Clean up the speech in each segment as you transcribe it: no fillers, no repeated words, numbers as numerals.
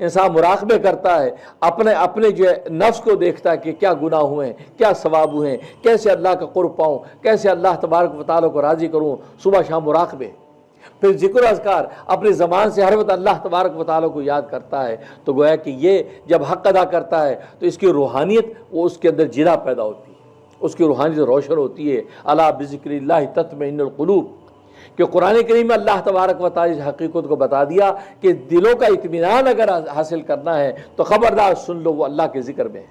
انسان مراقبے کرتا ہے، اپنے جو ہے نفس کو دیکھتا ہے کہ کیا گناہ ہوئے ہیں، کیا ثواب ہوئے ہیں، کیسے اللہ کا قرب پاؤں، کیسے اللہ تبارک و تعالیٰ کو راضی کروں، صبح شام مراقبے. پھر ذکر و اذکار، اپنی زبان سے ہر وقت اللہ تبارک و تعالیٰ کو یاد کرتا ہے. تو گویا کہ یہ جب حق ادا کرتا ہے تو اس کی روحانیت، وہ اس کے اندر جلا پیدا ہوتی ہے، اس کی روحانیت روشن ہوتی ہے. الا بذکر اللہ تطمئن القلوب، کہ قرآن کریم میں اللہ تبارک و تعالیٰ اس حقیقت کو بتا دیا کہ دلوں کا اطمینان اگر حاصل کرنا ہے تو خبردار سن لو، وہ اللہ کے ذکر میں ہے.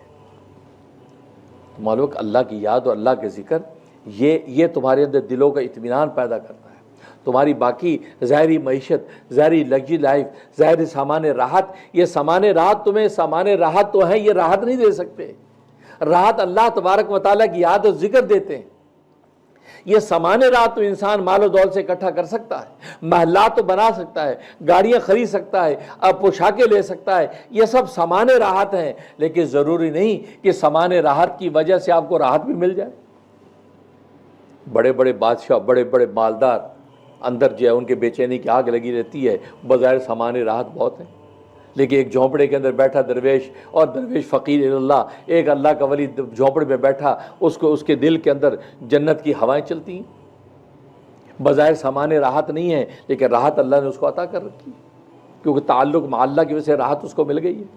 معلوم کہ اللہ کی یاد اور اللہ کے ذکر یہ تمہارے اندر دلوں کا اطمینان پیدا کرتا ہے. تمہاری باقی ظاہری معیشت، ظاہری لگژری لائف، ظاہری سامان راحت، یہ سامان راحت تمہیں سامان راحت تو ہے، یہ راحت نہیں دے سکتے. راحت اللہ تبارک و تعالیٰ کی یاد اور ذکر دیتے ہیں. یہ سامان راحت تو انسان مال و دولت سے اکٹھا کر سکتا ہے، محلات تو بنا سکتا ہے، گاڑیاں خرید سکتا ہے، اب پوشاکیں لے سکتا ہے، یہ سب سامان راحت ہیں. لیکن ضروری نہیں کہ سامان راحت کی وجہ سے آپ کو راحت بھی مل جائے. بڑے بڑے بادشاہ، بڑے بڑے مالدار، اندر جو ہے ان کے بے چینی کی آگ لگی رہتی ہے، بظاہر سامان راحت بہت ہیں. لیکن ایک جھونپڑے کے اندر بیٹھا درویش، اور درویش فقیر اللہ، ایک اللہ کا ولی جھونپڑے میں بیٹھا، اس کے دل کے اندر جنت کی ہوائیں چلتی ہیں. بظاہر سامان راحت نہیں ہے، لیکن راحت اللہ نے اس کو عطا کر رکھی، کیونکہ تعلق مع اللہ کی وجہ سے راحت اس کو مل گئی ہے.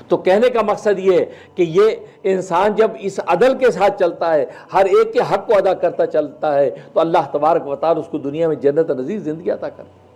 تو کہنے کا مقصد یہ ہے کہ یہ انسان جب اس عدل کے ساتھ چلتا ہے، ہر ایک کے حق کو ادا کرتا چلتا ہے، تو اللہ تبارک و تعالیٰ اس کو دنیا میں جنت نظیر زندگی عطا کرتا ہے.